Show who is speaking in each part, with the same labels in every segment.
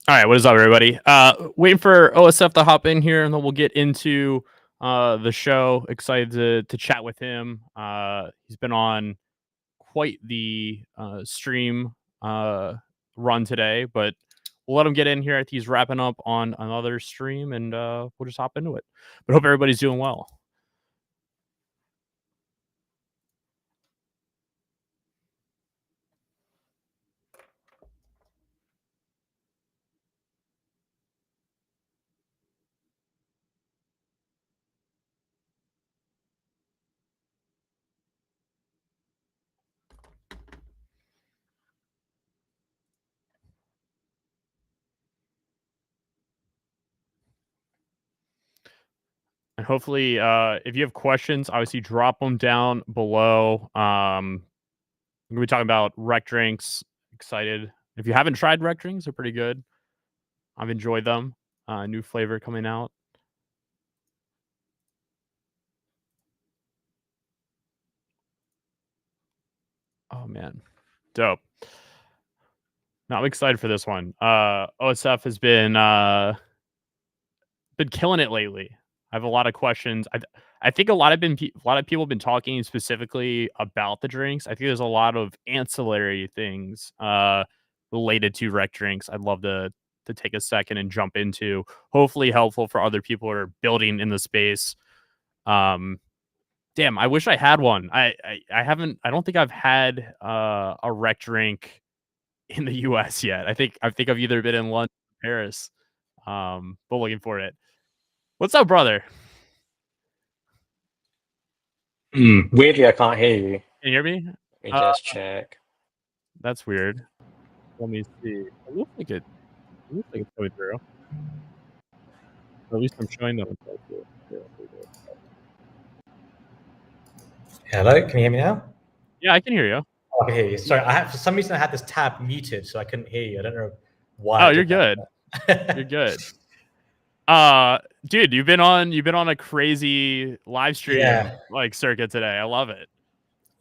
Speaker 1: All right, what is up, everybody? Waiting for OSF to hop in here, and then we'll get into the show. Excited to chat with him. He's been on quite the stream run today, but we'll let him get in here. I think he's wrapping up on another stream, and we'll just hop into it. But hope everybody's doing well. And hopefully, if you have questions, obviously drop them down below. We're gonna be talking about rec drinks. Excited. If you haven't tried rec drinks, they're pretty good. I've enjoyed them. New flavor coming out. Oh man, dope. No, I'm excited for this one. OSF has been killing it lately. I have a lot of questions. I think a lot of people have been talking specifically about the drinks. I think there's a lot of ancillary things related to rec drinks. I'd love to take a second and jump into. Hopefully, helpful for other people who are building in the space. Damn, I wish I had one. I haven't. I don't think I've had a rec drink in the US yet. I think I've either been in London or Paris. But looking for it. What's up, brother?
Speaker 2: Weirdly, I can't hear you.
Speaker 1: Can you hear me?
Speaker 2: Let me just check.
Speaker 1: That's weird. Let me see. It looks like it's coming through. Or at least I'm showing them.
Speaker 2: Hello, can you hear me now?
Speaker 1: Yeah, I can hear you.
Speaker 2: Oh, I can hear you. Sorry, for some reason I had this tab muted, so I couldn't hear you. I don't know why.
Speaker 1: Oh, you're good. You're good. Dude, you've been on a crazy live stream like circuit today. I love it.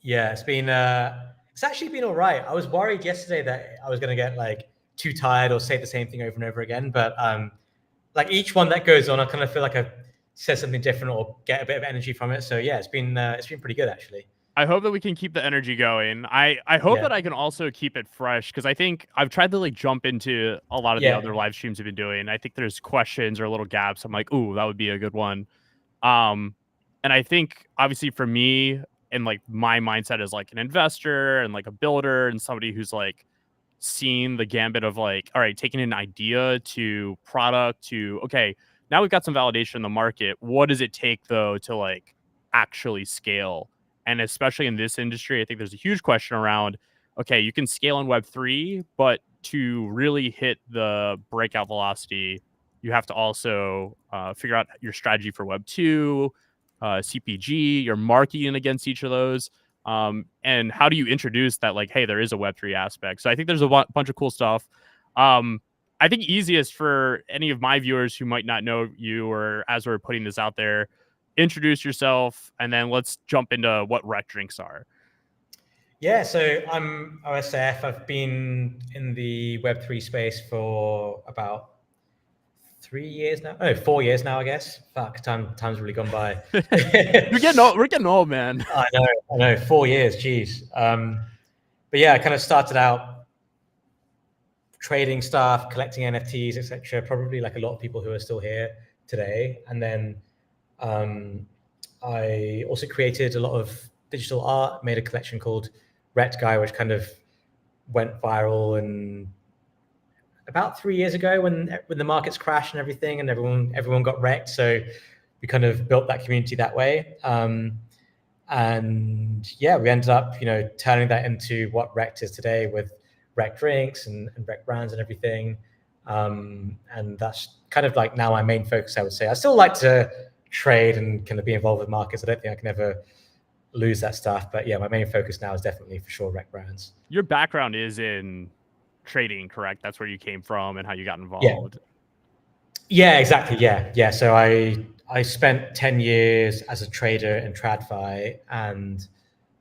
Speaker 2: Yeah, it's actually been all right. I was worried yesterday that I was gonna get like too tired or say the same thing over and over again, but like each one that goes on, I kind of feel like I said something different or get a bit of energy from it. So yeah, it's been pretty good actually.
Speaker 1: I hope that we can keep the energy going. I hope that I can also keep it fresh because I think I've tried to like jump into a lot of the other live streams we've been doing. I think there's questions or little gaps. I'm like, ooh, that would be a good one. And I think obviously for me and like my mindset as like an investor and like a builder and somebody who's like seen the gambit of like, all right, taking an idea to product to okay, now we've got some validation in the market. What does it take though to like actually scale? And especially in this industry, I think there's a huge question around, okay, you can scale in Web3, but to really hit the breakout velocity, you have to also figure out your strategy for Web2, CPG, your marketing against each of those. And how do you introduce that, like, hey, there is a Web3 aspect? So I think there's a bunch of cool stuff. I think easiest for any of my viewers who might not know you or as we're putting this out there, introduce yourself, and then let's jump into what rec drinks are.
Speaker 2: Yeah, so I'm OSF. I've been in the Web3 space for about 3 years now. Oh, 4 years now, I guess. Fuck, time's really gone by.
Speaker 1: We're getting old, man.
Speaker 2: I know. 4 years, geez. But yeah, I kind of started out trading stuff, collecting NFTs, etc. Probably like a lot of people who are still here today. And then I also created a lot of digital art, made a collection called Wrecked Guy, which kind of went viral. And about 3 years ago, when the markets crashed and everything, and everyone got wrecked, so we kind of built that community that way. And yeah, we ended up, turning that into what Wrecked is today with Wrecked drinks and Wrecked brands and everything. And that's kind of like now my main focus, I would say. I still like to trade and kind of be involved with markets. I don't think I can ever lose that stuff. But yeah, my main focus now is definitely for sure Wrecked brands.
Speaker 1: Your background is in trading, correct? That's where you came from and how you got involved.
Speaker 2: Yeah, exactly. Yeah. So I spent 10 years as a trader in TradFi, and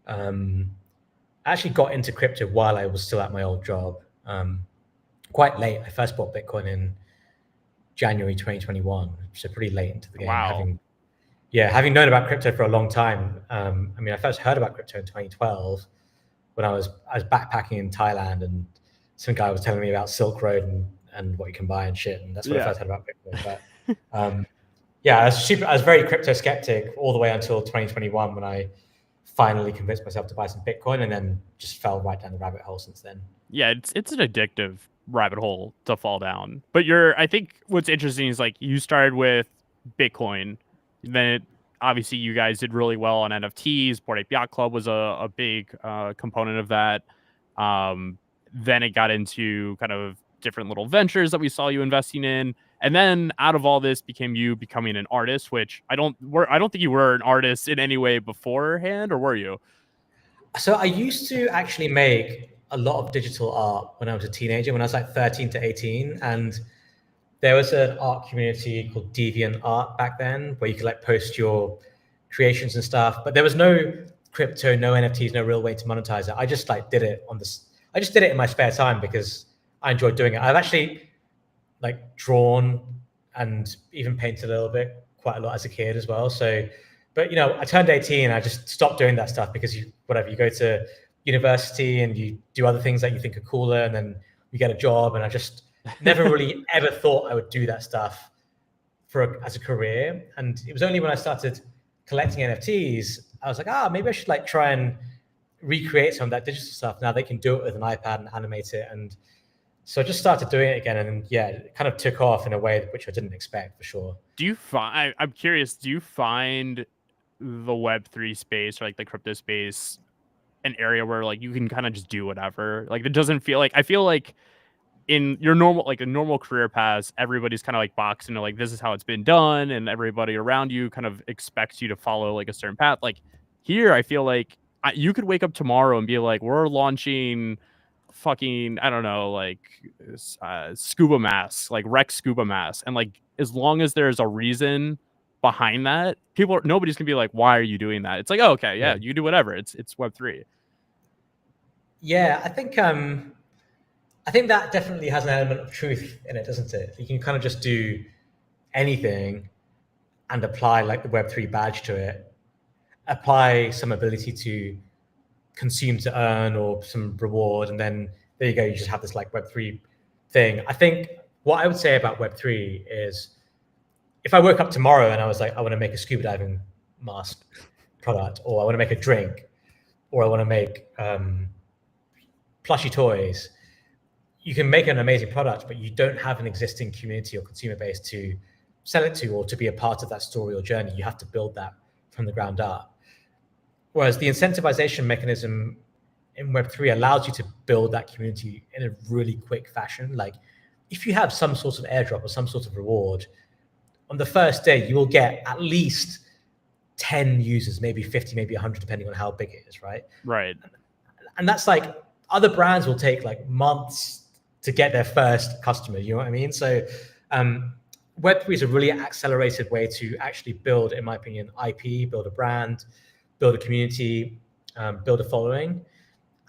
Speaker 2: I actually got into crypto while I was still at my old job. quite late. I first bought Bitcoin in January 2021, so pretty late into the game.
Speaker 1: Wow.
Speaker 2: Having known about crypto for a long time. I mean, I first heard about crypto in 2012 when I was backpacking in Thailand, and some guy was telling me about Silk Road and what you can buy and shit, and that's when I first heard about Bitcoin. But I was very crypto skeptic all the way until 2021 when I finally convinced myself to buy some Bitcoin, and then just fell right down the rabbit hole since then.
Speaker 1: Yeah, it's an addictive rabbit hole to fall down. But I think what's interesting is like you started with Bitcoin, then obviously you guys did really well on NFTs. Bored Ape Yacht Club was a big component of that. Then it got into kind of different little ventures that we saw you investing in, and then out of all this became you becoming an artist, which I don't think you were an artist in any way beforehand, or were you?
Speaker 2: So I used to actually make a lot of digital art when I was a teenager, when I was like 13 to 18. And there was an art community called Deviant Art back then, where you could like post your creations and stuff. But there was no crypto, no NFTs, no real way to monetize it. I just like did it I just did it in my spare time because I enjoyed doing it. I've actually like drawn and even painted a little bit, quite a lot as a kid as well. So, but I turned 18 and I just stopped doing that stuff because you go to university and you do other things that you think are cooler, and then you get a job. And I just never really ever thought I would do that stuff as a career. And it was only when I started collecting NFTs, I was like, maybe I should like try and recreate some of that digital stuff. Now they can do it with an iPad and animate it. And so I just started doing it again, and it kind of took off in a way which I didn't expect, for sure.
Speaker 1: I'm curious, do you find the Web3 space or like the crypto space an area where like you can kind of just do whatever? Like it doesn't feel like, I feel like in your normal career paths, everybody's kind of like boxed into like, this is how it's been done, and everybody around you kind of expects you to follow like a certain path. Like here, I feel like you could wake up tomorrow and be like, we're launching fucking, I don't know, like scuba masks, like Rex scuba masks, and like as long as there's a reason behind that, nobody's gonna be like, why are you doing that? It's like, oh, okay, yeah, you do whatever. It's Web3.
Speaker 2: Yeah, I think that definitely has an element of truth in it, doesn't it? You can kind of just do anything and apply like the Web3 badge to it, apply some ability to consume to earn or some reward, and then there you go, you just have this like Web3 thing. I think what I would say about Web3 is, if I woke up tomorrow and I was like, I want to make a scuba diving mask product, or I want to make a drink, or I want to make plushy toys, you can make an amazing product, but you don't have an existing community or consumer base to sell it to, or to be a part of that story or journey. You have to build that from the ground up. Whereas the incentivization mechanism in Web3 allows you to build that community in a really quick fashion. Like if you have some sort of airdrop or some sort of reward, on the first day, you will get at least 10 users, maybe 50, maybe 100, depending on how big it is, right?
Speaker 1: Right.
Speaker 2: And that's like, other brands will take like months to get their first customer, you know what I mean? So Web3 is a really accelerated way to actually build, in my opinion, IP, build a brand, build a community, build a following.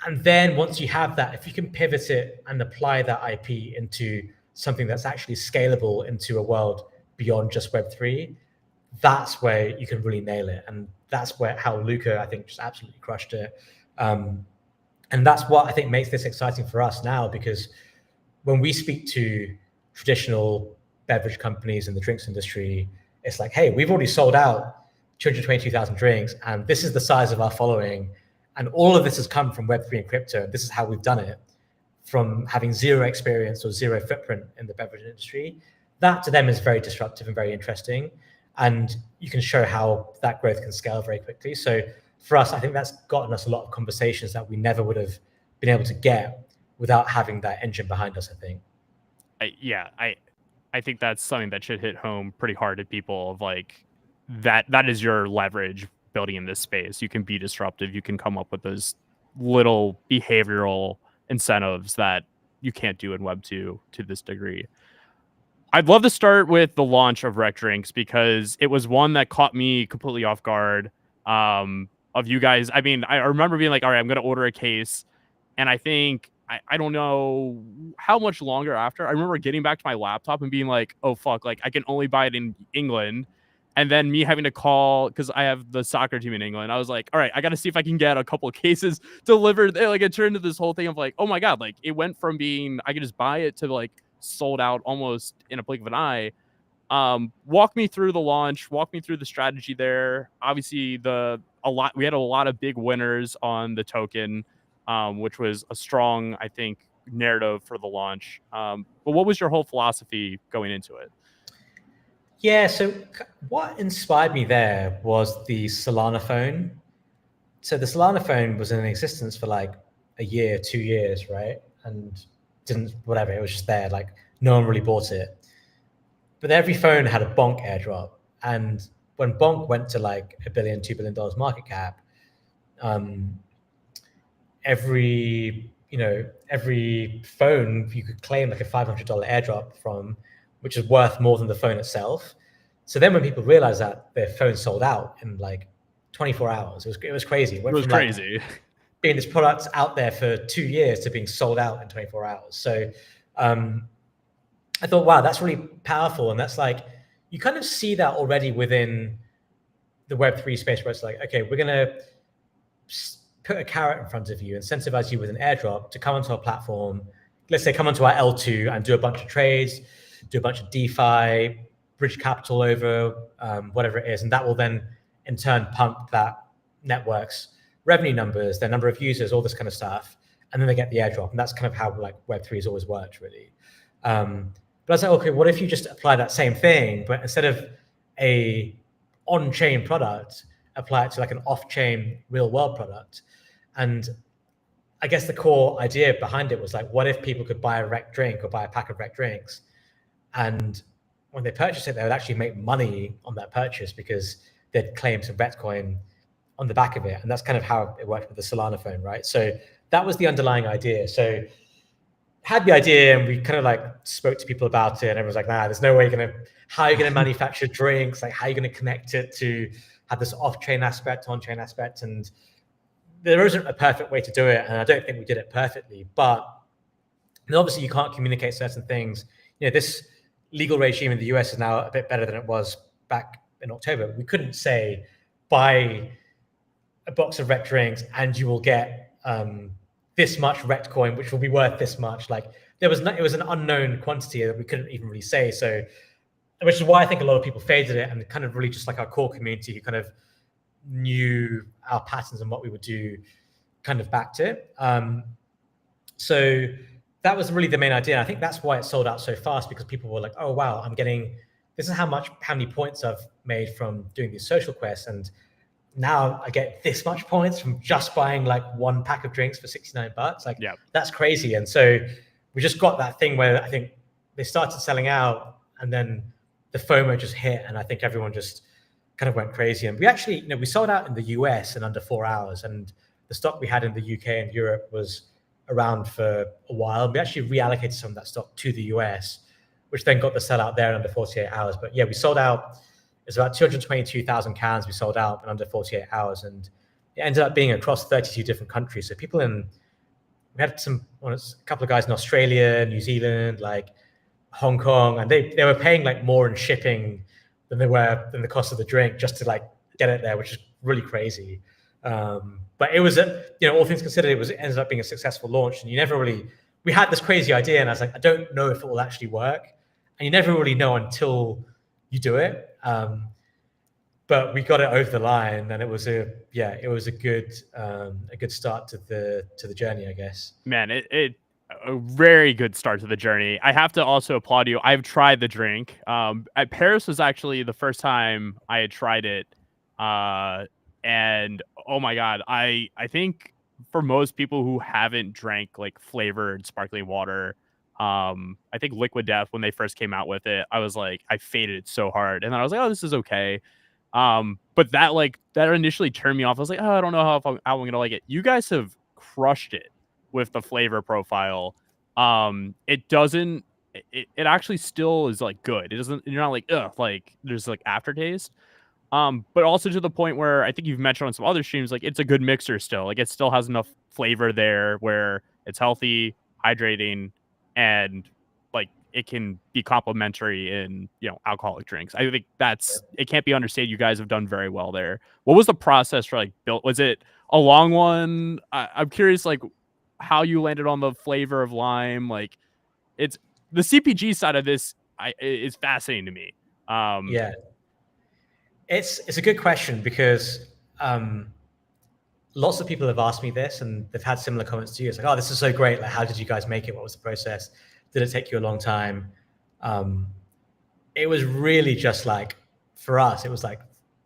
Speaker 2: And then once you have that, if you can pivot it and apply that IP into something that's actually scalable into a world beyond just Web3, that's where you can really nail it. And that's how Luca, I think, just absolutely crushed it. And that's what I think makes this exciting for us now, because when we speak to traditional beverage companies in the drinks industry, it's like, hey, we've already sold out 222,000 drinks, and this is the size of our following. And all of this has come from Web3 and crypto. This is how we've done it, from having zero experience or zero footprint in the beverage industry. That to them is very disruptive and very interesting. And you can show how that growth can scale very quickly. So for us, I think that's gotten us a lot of conversations that we never would have been able to get without having that engine behind us, I think.
Speaker 1: I think that's something that should hit home pretty hard to people, of like, that is your leverage building in this space. You can be disruptive. You can come up with those little behavioral incentives that you can't do in Web2 to this degree. I'd love to start with the launch of Rec Drinks, because it was one that caught me completely off guard. Of you guys, I mean, I remember being like, all right, I'm going to order a case. And I think I don't know how much longer after. I remember getting back to my laptop and being like, oh fuck, like I can only buy it in England. And then me having to call, because I have the soccer team in England. I was like, all right, I got to see if I can get a couple of cases delivered. Like it turned into this whole thing of like, oh my God, like it went from being, I could just buy it to like sold out almost in a blink of an eye. Walk me through the launch, walk me through the strategy there. Obviously we had a lot of big winners on the token, which was a strong, I think, narrative for the launch. But what was your whole philosophy going into it?
Speaker 2: Yeah, so what inspired me there was the Solana phone. So the Solana phone was in existence for like a year, 2 years, right? And whatever, it was just there, like no one really bought it. But every phone had a Bonk airdrop. And when Bonk went to like $1 billion, $2 billion market cap, every phone you could claim like a $500 airdrop from, which is worth more than the phone itself. So then when people realized that their phone sold out in like 24 hours, it was crazy.
Speaker 1: It was crazy.
Speaker 2: Like being this product out there for 2 years to being sold out in 24 hours. So I thought, wow, that's really powerful. And that's like, you kind of see that already within the Web3 space where it's like, okay, we're going to put a carrot in front of you, incentivize you with an airdrop to come onto our platform. Let's say come onto our L2 and do a bunch of trades, do a bunch of DeFi, bridge capital over whatever it is. And that will then in turn pump that network's revenue numbers, their number of users, all this kind of stuff. And then they get the airdrop. And that's kind of how like Web3 has always worked, really. But I was like, okay, what if you just apply that same thing, but instead of a on-chain product, apply it to like an off-chain real-world product? And I guess the core idea behind it was like, what if people could buy a Rekt drink or buy a pack of Rekt drinks, and when they purchase it, they would actually make money on that purchase because they'd claim some Retcoin on the back of it. And that's kind of how it worked with the Solana phone, right? So that was the underlying idea. So had the idea and we kind of like spoke to people about it, and everyone's like, nah, there's no way how are you going to manufacture drinks? Like, how are you going to connect it to have this off-chain aspect, on-chain aspect? And there isn't a perfect way to do it. And I don't think we did it perfectly, but obviously you can't communicate certain things. This legal regime in the US is now a bit better than it was back in October. We couldn't say, buy a box of Rekt drinks and you will get this much Rekt coin, which will be worth this much. Like it was an unknown quantity that we couldn't even really say. So, which is why I think a lot of people faded it, and kind of really just like our core community who kind of knew our patterns and what we would do kind of backed it. So that was really the main idea. And I think that's why it sold out so fast, because people were like, oh, wow, this is how many points I've made from doing these social quests. And now I get this much points from just buying like one pack of drinks for $69. Like, yeah, that's crazy. And so we just got that thing where I think they started selling out, and then the FOMO just hit. And I think everyone just kind of went crazy. And we actually, we sold out in the US in under 4 hours. And the stock we had in the UK and Europe was around for a while. We actually reallocated some of that stock to the US, which then got the sellout there in under 48 hours. But yeah, we sold out. It's about 222,000 cans we sold out in under 48 hours. And it ended up being across 32 different countries. So we had a couple of guys in Australia, New Zealand, like Hong Kong, and they were paying like more in shipping than the cost of the drink just to like get it there, which is really crazy. But it was all things considered, it ended up being a successful launch. And we had this crazy idea, and I was like, I don't know if it will actually work. And you never really know until you do it. But we got it over the line, and it was a good start to the journey, I guess.
Speaker 1: Man, a very good start to the journey. I have to also applaud you. I've tried the drink. At Paris was actually the first time I had tried it. And oh my God, I think for most people who haven't drank like flavored sparkling water, I think Liquid Death, when they first came out with it, I was like, I faded it so hard. And then I was like, oh, this is okay. But that initially turned me off. I was like, oh, I don't know how I'm going to like it. You guys have crushed it with the flavor profile. It actually still is like good. You're not like, ugh, like there's like aftertaste. But also to the point where I think you've mentioned on some other streams, like it's a good mixer still. Like it still has enough flavor there where it's healthy, hydrating, and like it can be complementary in, you know, alcoholic drinks. I think it can't be understated. You guys have done very well there. What was the process for like built? Was it a long one? I'm curious, like how you landed on the flavor of lime. Like it's the CPG side of this is fascinating to me.
Speaker 2: Yeah, it's a good question because lots of people have asked me this and they've had similar comments to you. It's like, oh, this is so great. Like, how did you guys make it? What was the process? Did it take you a long time? It was really just like, for us, it was like,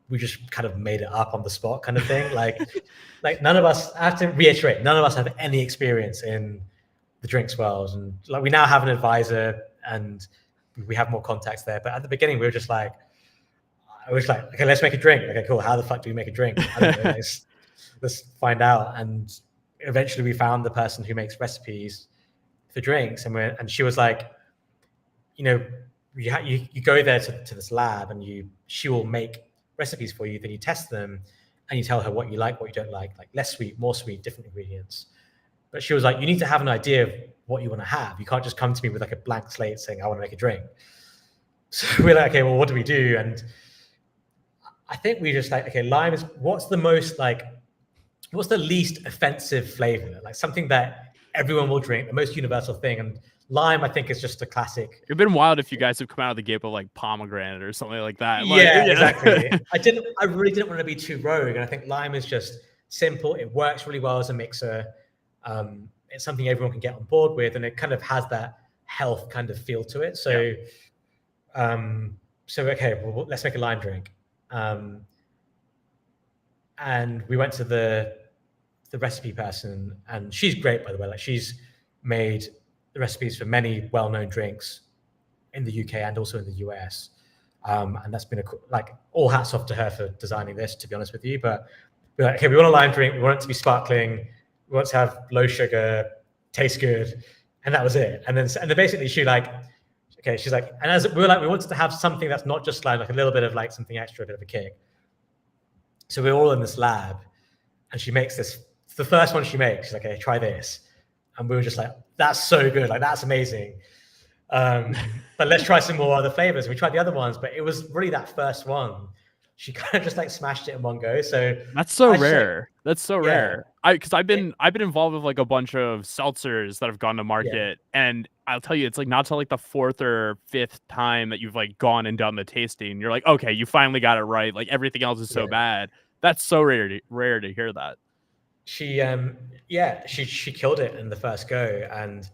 Speaker 2: we just kind of made it up on the spot kind of thing. like none of us, I have to reiterate, none of us have any experience in the drinks world. And like, we now have an advisor and we have more contacts there. But at the beginning, we were just like, I was like, okay, let's make a drink. Okay, cool. How the fuck do we make a drink? I don't know, let's find out. And eventually we found the person who makes recipes for drinks. And she was like, you know, you go there to this lab and she will make recipes for you, then you test them and you tell her what you like, what you don't like less sweet, more sweet, different ingredients. But she was like, you need to have an idea of what you want to have. You can't just come to me with like a blank slate saying, I want to make a drink. So we're like, okay, well, what do we do? And I think we just like, okay, lime is, what's the least offensive flavor? Like something that everyone will drink, the most universal thing. And lime, I think, is just a classic.
Speaker 1: It'd been wild if you guys have come out of the gate with like pomegranate or something like that.
Speaker 2: Yeah, exactly. I really didn't want to be too rogue. And I think lime is just simple. It works really well as a mixer. It's something everyone can get on board with. And it kind of has that health kind of feel to it. So, okay, well, let's make a lime drink. And we went to the recipe person, and she's great, by the way. Like, she's made the recipes for many well-known drinks in the UK and also in the US. And that's been all hats off to her for designing this, to be honest with you. But we're like, okay, we want a lime drink. We want it to be sparkling. We want to have low sugar, taste good. And that was it. And then basically she's like, and as we were like, we wanted to have something that's not just like a little bit of like something extra, a bit of a kick. So we're all in this lab and she makes this, the first one she makes, she's like, okay, try this. And we were just like, that's so good. Like, that's amazing. But let's try some more other flavors. We tried the other ones, but it was really that first one. She kind of just like smashed it in one go. So
Speaker 1: that's so rare. That's so rare. Because I've been involved with like a bunch of seltzers that have gone to market, and I'll tell you, it's like not till like the fourth or fifth time that you've like gone and done the tasting, you're like, okay, you finally got it right. Like everything else is so bad. That's so rare to hear that.
Speaker 2: She killed it in the first go. And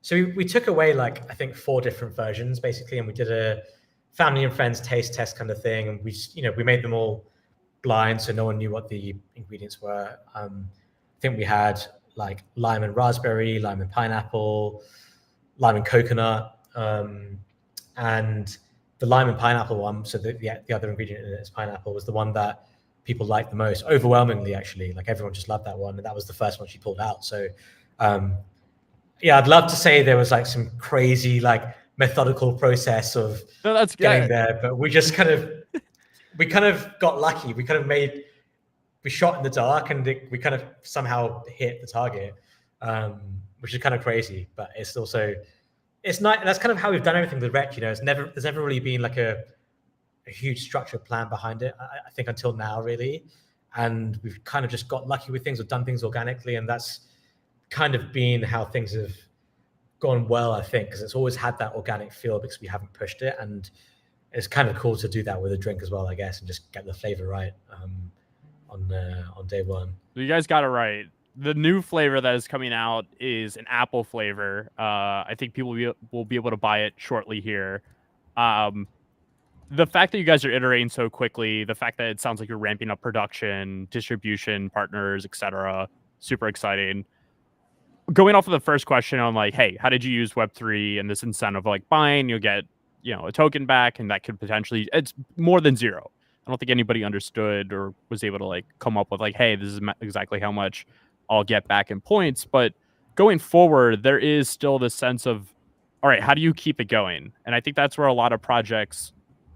Speaker 2: so we took away like, I think 4 different versions basically. And we did a family and friends taste test kind of thing. And we made them all blind. So no one knew what the ingredients were. I think we had like lime and raspberry, lime and pineapple, lime and coconut. And the lime and pineapple one, so the other ingredient in it is pineapple, was the one that people liked the most, overwhelmingly, actually. Like everyone just loved that one. And that was the first one she pulled out. So I'd love to say there was like some crazy, like methodical process of getting there, but we just kind of got lucky. We shot in the dark and we kind of somehow hit the target, which is kind of crazy, but it's not, that's kind of how we've done everything with Rekt. There's never really been like a huge structured plan behind it, I think, until now, really. And we've kind of just got lucky with things, we've done things organically, and that's kind of been how things have gone well, I think, because it's always had that organic feel because we haven't pushed it. And it's kind of cool to do that with a drink as well, I guess, and just get the flavor right on day one.
Speaker 1: You guys got it right. The new flavor that is coming out is an apple flavor. I think people will be able to buy it shortly here. The fact that you guys are iterating so quickly, the fact that it sounds like you're ramping up production, distribution, partners, etc., super exciting. Going off of the first question on like, hey, how did you use Web3 and this incentive, like buying, you'll get, a token back, and that could potentially, it's more than zero. I don't think anybody understood or was able to like come up with like, hey, this is exactly how much I'll get back in points. But going forward, there is still this sense of, all right, how do you keep it going? And I think that's where a lot of projects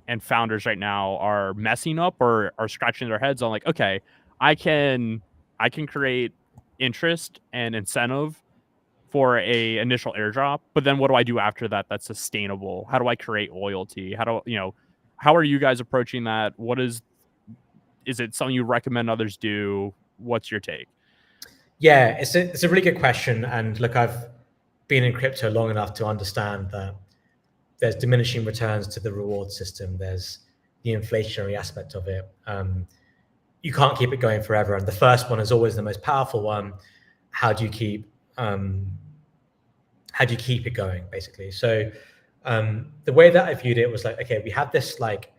Speaker 1: and founders right now are messing up or are scratching their heads on like, okay, I can create interest and incentive for a initial airdrop, but then what do I do after that that's sustainable? How do I create loyalty? How are you guys approaching that? Is it something you recommend others do? What's your take?
Speaker 2: Yeah, it's a really good question. And look, I've been in crypto long enough to understand that there's diminishing returns to the reward system. There's the inflationary aspect of it. You can't keep it going forever. And the first one is always the most powerful one. How do you keep it going, basically? So the way that I viewed it was like, okay, we have this like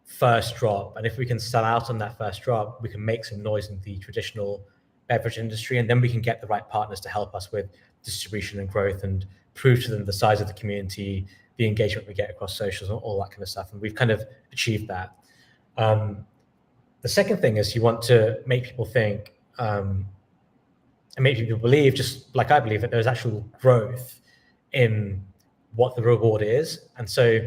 Speaker 2: first drop, and if we can sell out on that first drop, we can make some noise in the traditional beverage industry, and then we can get the right partners to help us with distribution and growth and prove to them the size of the community, the engagement we get across socials, and all that kind of stuff. And we've kind of achieved that. The second thing is you want to make people think and make people believe, just like I believe, that there's actual growth in what the reward is. And so,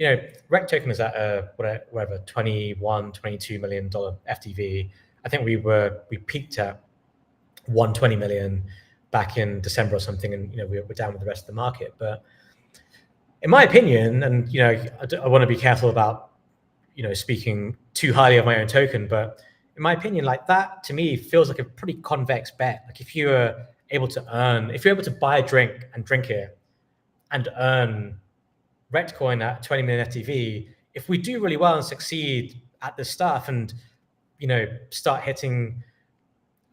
Speaker 2: Rect token is at whatever, $21, $22 million FTV. I think we peaked at 120 million back in December or something, and we're down with the rest of the market. But in my opinion, and I want to be careful about speaking too highly of my own token, but in my opinion, like that to me feels like a pretty convex bet. Like if you're able to buy a drink and drink it and earn Rect coin at 20 million FTV, if we do really well and succeed at this stuff and start hitting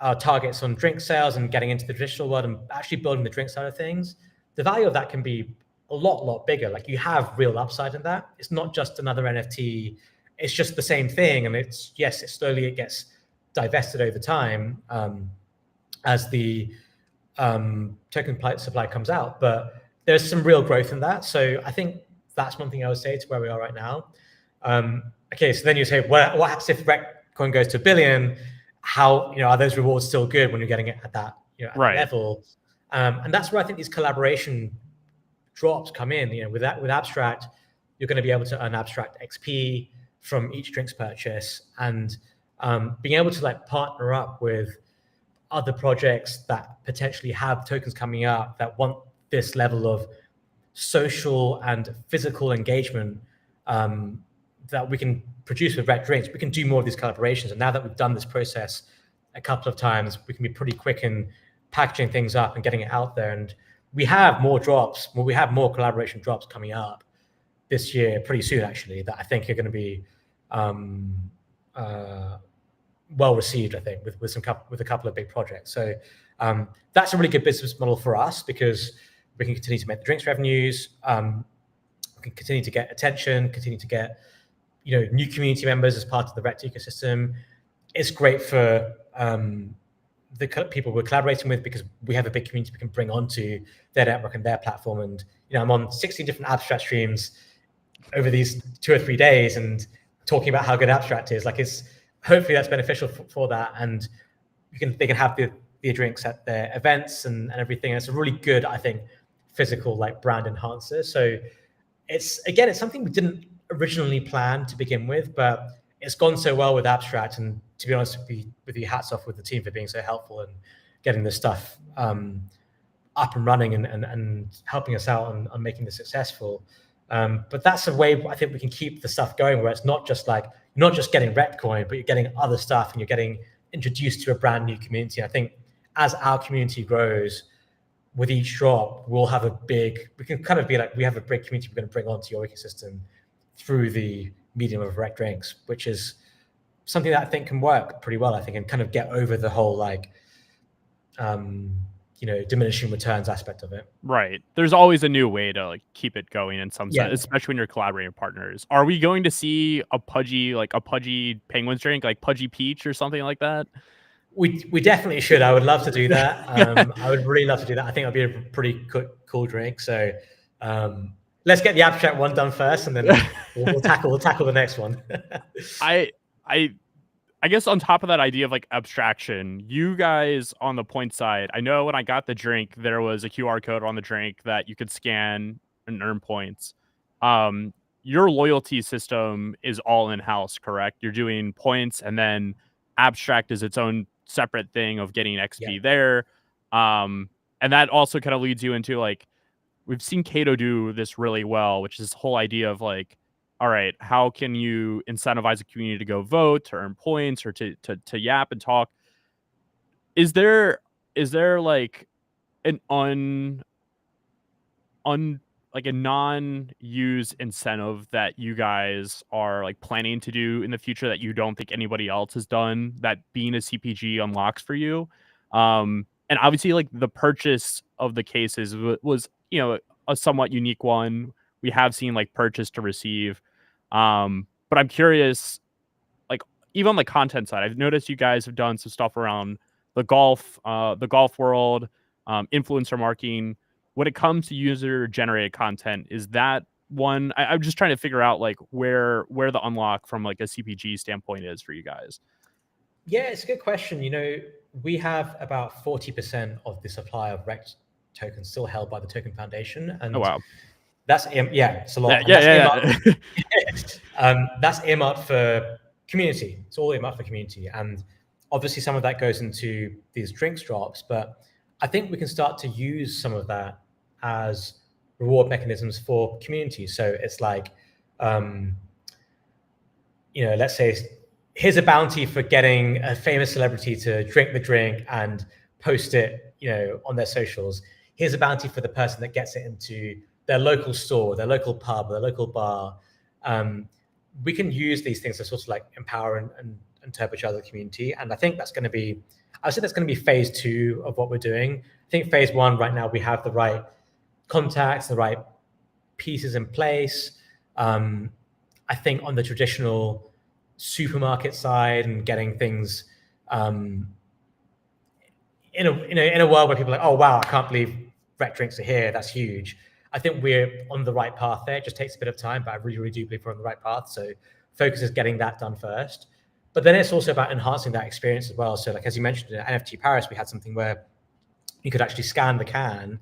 Speaker 2: our targets on drink sales and getting into the traditional world and actually building the drink side of things, the value of that can be a lot bigger. Like you have real upside in that. It's not just another NFT. It's just the same thing. And it slowly gets divested over time as the token supply comes out. But there's some real growth in that. So I think that's one thing I would say to where we are right now. Okay, so then you say, well, what happens if Rect coin goes to $1 billion? How are those rewards still good when you're getting it at that
Speaker 1: right.
Speaker 2: that level? And that's where I think these collaboration drops come in. With Abstract, you're going to be able to earn Abstract XP from each drinks purchase, and being able to like partner up with other projects that potentially have tokens coming up that want this level of social and physical engagement that we can produce with Rect Drinks. We can do more of these collaborations. And now that we've done this process a couple of times, we can be pretty quick in packaging things up and getting it out there. And we have more drops. Well, we have more collaboration drops coming up this year, pretty soon actually, that I think are going to be well received. I think with a couple of big projects. So that's a really good business model for us because we can continue to make the drinks revenues. We can continue to get attention, continue to get new community members as part of the Rect ecosystem. It's great for the people we're collaborating with because we have a big community we can bring onto their network and their platform. And I'm on 16 different Abstract streams over these 2 or 3 days and talking about how good Abstract is. Like hopefully that's beneficial for that, and they can have the drinks at their events and everything. And it's a really good, I think, physical like brand enhancer. So it's something we didn't originally plan to begin with, but it's gone so well with Abstract. And to be honest with you, hats off with the team for being so helpful and getting this stuff up and running and helping us out on making this successful. But that's a way I think we can keep the stuff going where it's not just getting Rect coin, but you're getting other stuff and you're getting introduced to a brand new community. I think as our community grows, with each drop, we can kind of be like, we have a big community we're going to bring onto your ecosystem through the medium of Rect Drinks, which is something that I think can work pretty well, I think, and kind of get over the whole like, diminishing returns aspect of it.
Speaker 1: Right. There's always a new way to like keep it going in some sense, especially when you're collaborating with partners. Are we going to see a pudgy penguins drink, like Pudgy Peach or something like that?
Speaker 2: We definitely should. I would love to do that. I would really love to do that. I think it'll be a pretty cool drink. So let's get the Abstract one done first, and then we'll tackle the next one.
Speaker 1: I guess on top of that idea of like abstraction, you guys on the point side, I know when I got the drink, there was a QR code on the drink that you could scan and earn points. Your loyalty system is all in-house, correct? You're doing points, and then Abstract is its own separate thing of getting XP there. And that also kind of leads you into like, we've seen Cato do this really well, which is this whole idea of like, all right, how can you incentivize a community to go vote, to earn points, or to yap and talk? Is there like an like a non-use incentive that you guys are like planning to do in the future that you don't think anybody else has done that being a CPG unlocks for you? And obviously like the purchase of the cases was, you know, a somewhat unique one. We have seen like purchase to receive. But I'm curious, like even on the content side, I've noticed you guys have done some stuff around the golf world, influencer marketing. When it comes to user generated content, is that one? I'm just trying to figure out like where the unlock from like a CPG standpoint is for you guys.
Speaker 2: Yeah, it's a good question. You know, we have about 40% of the supply of Rekt tokens still held by the Token Foundation, and
Speaker 1: oh wow,
Speaker 2: that's it's a lot.
Speaker 1: Yeah.
Speaker 2: That's earmarked for community. It's all earmarked for community, and obviously some of that goes into these drinks drops. But I think we can start to use some of that as reward mechanisms for community. So it's like, you know, let's say here's a bounty for getting a famous celebrity to drink the drink and post it, you know, on their socials. Here's a bounty for the person that gets it into their local store, their local pub, their local bar. We can use these things to sort of like empower and turbocharge the community. And I think that's going to be, I would say that's going to be phase 2 of what we're doing. I think phase 1 right now, we have the right contacts, the right pieces in place. I think on the traditional supermarket side and getting things in a world where people are like, oh wow, I can't believe Rekt drinks are here. That's huge. I think we're on the right path there. It just takes a bit of time, but I really, really do believe we're on the right path. So focus is getting that done first. But then it's also about enhancing that experience as well. So like, as you mentioned, in NFT Paris, we had something where you could actually scan the can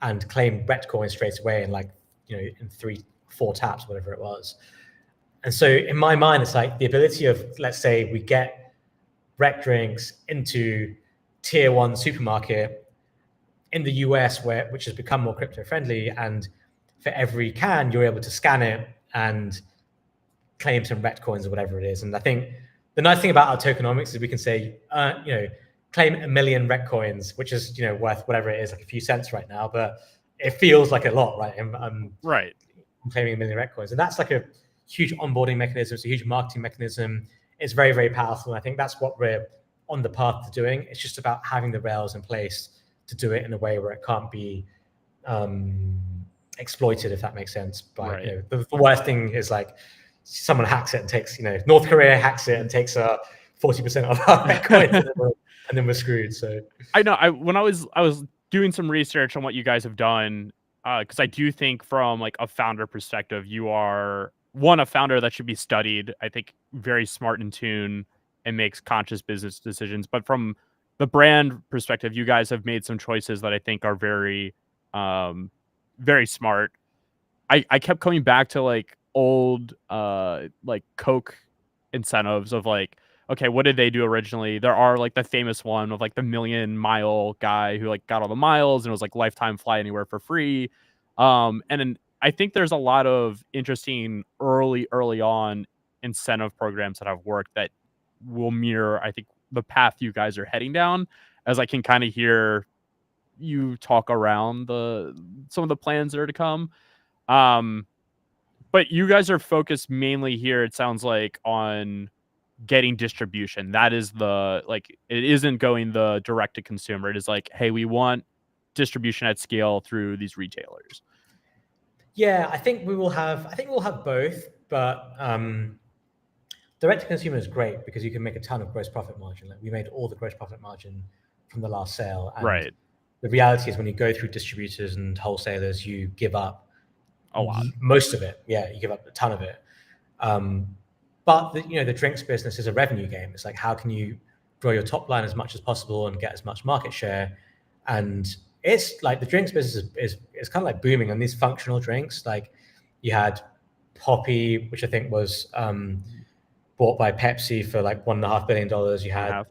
Speaker 2: and claim Rekt coins straight away in like, you know, in 3-4 taps, whatever it was. And so in my mind, it's like the ability of, let's say we get Rekt drinks into tier 1 supermarket in the US, which has become more crypto friendly, and for every can you're able to scan it and claim some Rekt coins or whatever it is. And I think the nice thing about our tokenomics is we can say, you know, claim 1 million Rekt coins, which is, you know, worth whatever it is, like a few cents right now, but it feels like a lot, right? I'm claiming 1 million Rekt coins, and that's like a huge onboarding mechanism. It's a huge marketing mechanism. It's very, very powerful. And I think that's what we're on the path to doing. It's just about having the rails in place to do it in a way where it can't be exploited, if that makes sense. But you know, the worst thing is like someone hacks it and takes, you know, North Korea hacks it and takes 40% of our Bitcoin, and then we're screwed. So
Speaker 1: I know. When I was doing some research on what you guys have done, because I do think from like a founder perspective, you are a founder that should be studied. I think very smart in tune and makes conscious business decisions. But from the brand perspective, you guys have made some choices that I think are very, very smart. I kept coming back to like old, like Coke incentives of like, okay, what did they do originally? There are like the famous one of like the 1,000,000-mile guy who like got all the miles and it was like lifetime fly anywhere for free. And then I think there's a lot of interesting early on incentive programs that have worked that will mirror, I think, the path you guys are heading down, as I can kind of hear you talk around some of the plans that are to come. But you guys are focused mainly here, it sounds like, on getting distribution. That is it isn't going the direct to consumer. It is like, hey, we want distribution at scale through these retailers.
Speaker 2: Yeah, I think we'll have both, but direct to consumer is great because you can make a ton of gross profit margin. Like we made all the gross profit margin from the last sale. And the reality is when you go through distributors and wholesalers, you give up
Speaker 1: a lot.
Speaker 2: Most of it. Yeah, you give up a ton of it. But the drinks business is a revenue game. It's like, how can you grow your top line as much as possible and get as much market share? And it's like the drinks business is kind of like booming on these functional drinks. Like you had Poppy, which I think was bought by Pepsi for like $1.5 billion. You had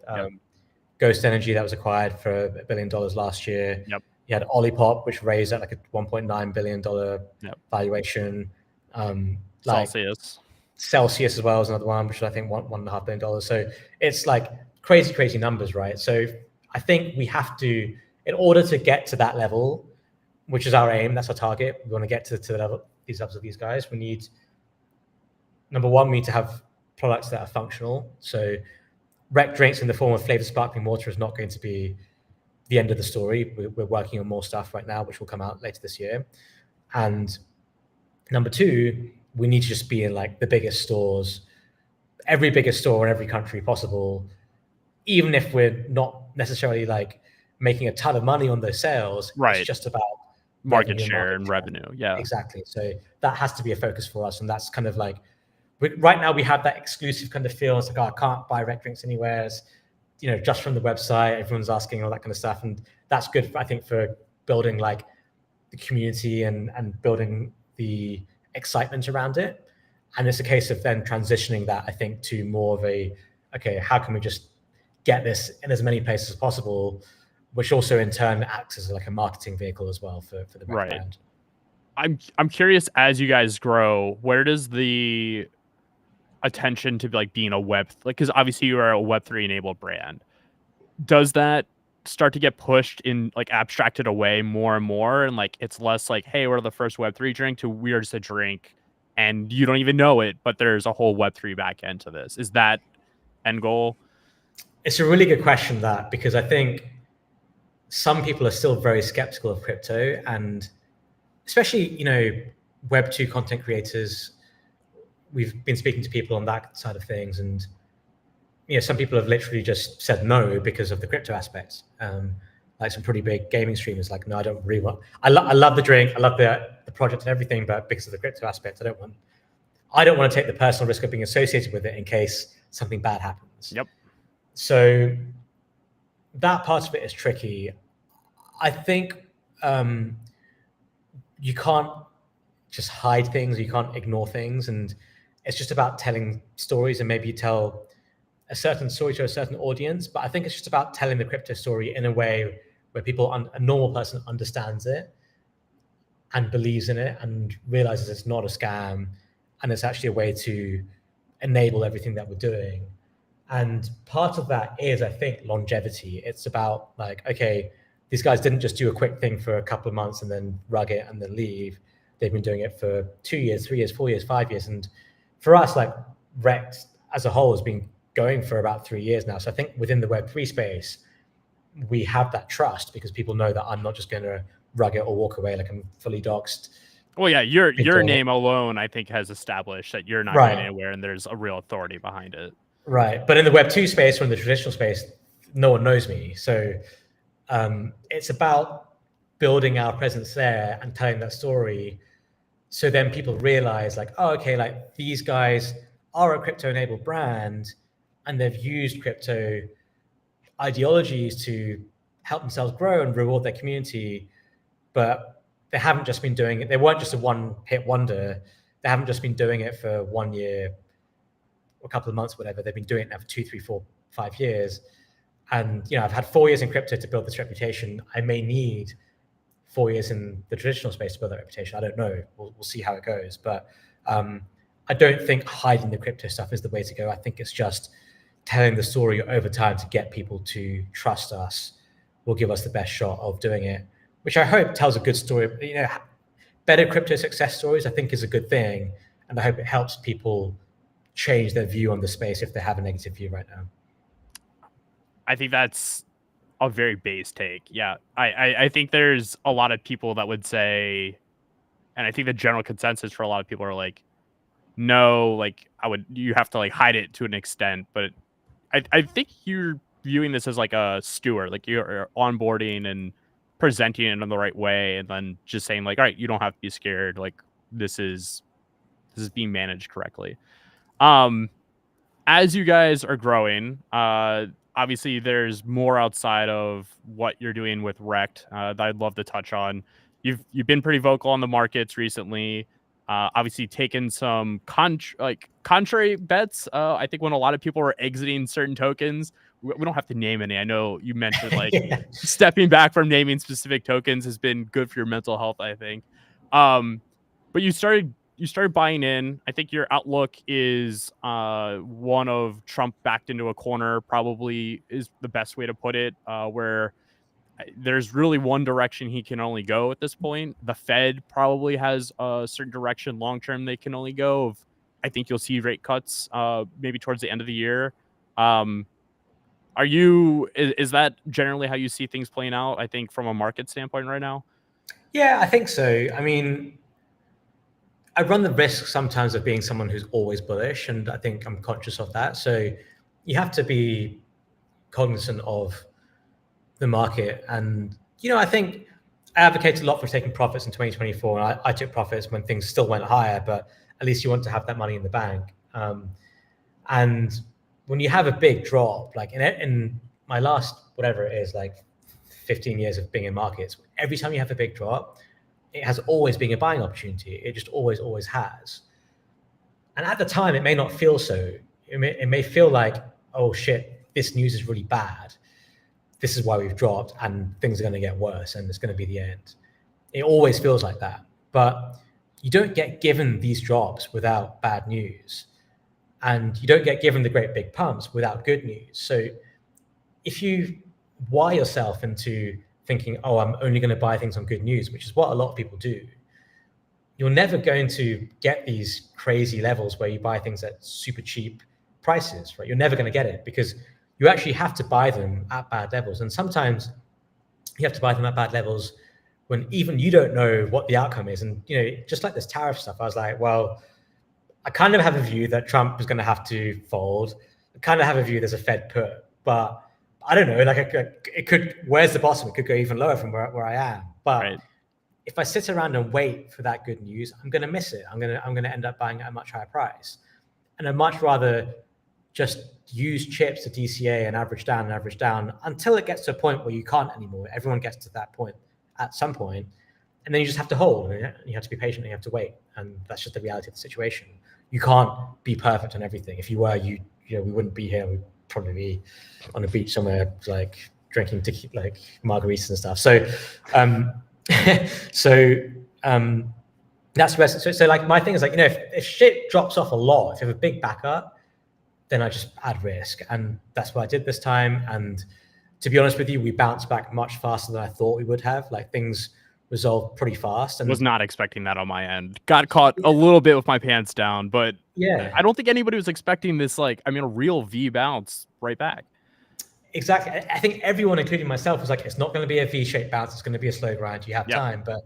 Speaker 2: Ghost Energy that was acquired for $1 billion last year.
Speaker 1: Yep.
Speaker 2: You had Olipop, which raised at like a $1.9 billion
Speaker 1: Yep.
Speaker 2: valuation. Like
Speaker 1: Celsius
Speaker 2: as well is another one, which is, I think, $1.5 billion. So it's like crazy numbers, right? So I think we have to, in order to get to that level, which is our aim, that's our target. We want to get to the level, these levels of these guys. We need, number one, we need to have products that are functional. So rec drinks in the form of flavored sparkling water is not going to be the end of the story. We're working on more stuff right now, which will come out later this year. And number two, we need to just be in like the biggest stores, every biggest store in every country possible, even if we're not necessarily like making a ton of money on those sales.
Speaker 1: Right.
Speaker 2: It's just about
Speaker 1: market share and revenue. Yeah,
Speaker 2: exactly. So that has to be a focus for us. And that's kind of like, right now we have that exclusive kind of feel. It's like, oh, I can't buy rec drinks anywhere. It's, you know, just from the website, everyone's asking all that kind of stuff. And that's good, I think, for building like the community and building the excitement around it. And it's a case of then transitioning that, I think, to more of a, okay, how can we just get this in as many places as possible, which also in turn acts as like a marketing vehicle as well for the brand.
Speaker 1: I'm curious, as you guys grow, where does the attention to like being a web, like, because obviously you are a Web3 enabled brand, does that start to get pushed in, like, abstracted away more and more, and like it's less like, hey, we're the first Web3 drink, to we're just a drink and you don't even know it, but there's a whole Web3 back end to this? Is that end goal?
Speaker 2: It's a really good question, that, because I think some people are still very skeptical of crypto, and especially, you know, Web2 content creators. We've been speaking to people on that side of things, and, you know, some people have literally just said no because of the crypto aspects. Like some pretty big gaming streamers, like, no, I don't really want. I love the drink, I love the project and everything, but because of the crypto aspect, I don't want to take the personal risk of being associated with it in case something bad happens.
Speaker 1: Yep.
Speaker 2: So that part of it is tricky. I think you can't just hide things, you can't ignore things, and it's just about telling stories, and maybe tell a certain story to a certain audience. But I think it's just about telling the crypto story in a way where a normal person understands it and believes in it and realizes it's not a scam, and it's actually a way to enable everything that we're doing. And part of that is, I think, longevity. It's about like, okay, these guys didn't just do a quick thing for a couple of months and then rug it and then leave. They've been doing it for 2 years, 3 years, 4 years, 5 years. And for us, like, Rekt as a whole has been going for about 3 years now. So I think within the Web3 space, we have that trust because people know that I'm not just going to rug it or walk away like I'm fully doxed.
Speaker 1: Well, yeah, your name alone, I think, has established that you're not going anywhere, and there's a real authority behind it.
Speaker 2: Right. But in the Web2 space or in the traditional space, no one knows me. So it's about building our presence there and telling that story. So then people realize, like, oh, okay, like, these guys are a crypto-enabled brand, and they've used crypto ideologies to help themselves grow and reward their community. But they haven't just been doing it. They weren't just a one-hit wonder. They haven't just been doing it for 1 year, a couple of months, whatever. They've been doing it now for 2, 3, 4, 5 years. And, you know, I've had 4 years in crypto to build this reputation. I may need 4 years in the traditional space to build that reputation. I don't know. We'll see how it goes. But I don't think hiding the crypto stuff is the way to go. I think it's just telling the story over time to get people to trust us will give us the best shot of doing it, which I hope tells a good story. You know, better crypto success stories, I think, is a good thing. And I hope it helps people change their view on the space if they have a negative view right now.
Speaker 1: I think that's a very base take. Yeah. I think there's a lot of people that would say, and I think the general consensus for a lot of people are like, no, like, you have to like hide it to an extent. But I think you're viewing this as like a steward, like you're onboarding and presenting it in the right way, and then just saying like, all right, you don't have to be scared. Like, this is being managed correctly. As you guys are growing, obviously there's more outside of what you're doing with Rekt that I'd love to touch on. You've been pretty vocal on the markets recently. Obviously taken some contrary bets. I think when a lot of people were exiting certain tokens, we don't have to name any. I know you mentioned like stepping back from naming specific tokens has been good for your mental health, I think. But you started buying in. I think your outlook is one of Trump backed into a corner, probably is the best way to put it, where there's really one direction he can only go at this point. The Fed probably has a certain direction long term they can only go. I think you'll see rate cuts maybe towards the end of the year. Is that generally how you see things playing out, I think, from a market standpoint right now?
Speaker 2: Yeah, I think so. I mean, I run the risk sometimes of being someone who's always bullish, and I think I'm conscious of that. So you have to be cognizant of the market. And, I think I advocate a lot for taking profits in 2024. And I took profits when things still went higher, but at least you want to have that money in the bank. And when you have a big drop, like in my last, whatever it is, like 15 years of being in markets, every time you have a big drop, it has always been a buying opportunity. It just always has. And at the time, it may not feel so. It may feel like, oh shit, this news is really bad. This is why we've dropped and things are going to get worse and it's going to be the end. It always feels like that. But you don't get given these drops without bad news. And you don't get given the great big pumps without good news. So if you wire yourself into thinking, oh, I'm only going to buy things on good news, which is what a lot of people do, you're never going to get these crazy levels where you buy things at super cheap prices, right? You're never going to get it because you actually have to buy them at bad levels. And sometimes you have to buy them at bad levels when even you don't know what the outcome is. And, just like this tariff stuff, I was like, well, I kind of have a view that Trump is going to have to fold. I kind of have a view there's a Fed put, but I don't know, like it could, where's the bottom? It could go even lower from where I am. But right. If I sit around and wait for that good news, I'm going to miss it. I'm going to end up buying at a much higher price. And I'd much rather just use chips to DCA and average down until it gets to a point where you can't anymore. Everyone gets to that point at some point, and then you just have to hold. And you have to be patient and you have to wait. And that's just the reality of the situation. You can't be perfect on everything. If you were, we wouldn't be here. We'd probably be on a beach somewhere, like drinking like margaritas and stuff. So, that's where. So like my thing is like, if shit drops off a lot, if you have a big backup, then I just add risk. And that's what I did this time. And to be honest with you, we bounced back much faster than I thought we would have. Like things resolved pretty fast. And
Speaker 1: was not expecting that on my end. Got caught a little bit with my pants down, but
Speaker 2: yeah,
Speaker 1: I don't think anybody was expecting this, a real V bounce right back.
Speaker 2: Exactly. I think everyone, including myself, was like, it's not going to be a V-shaped bounce. It's going to be a slow grind. You have time. But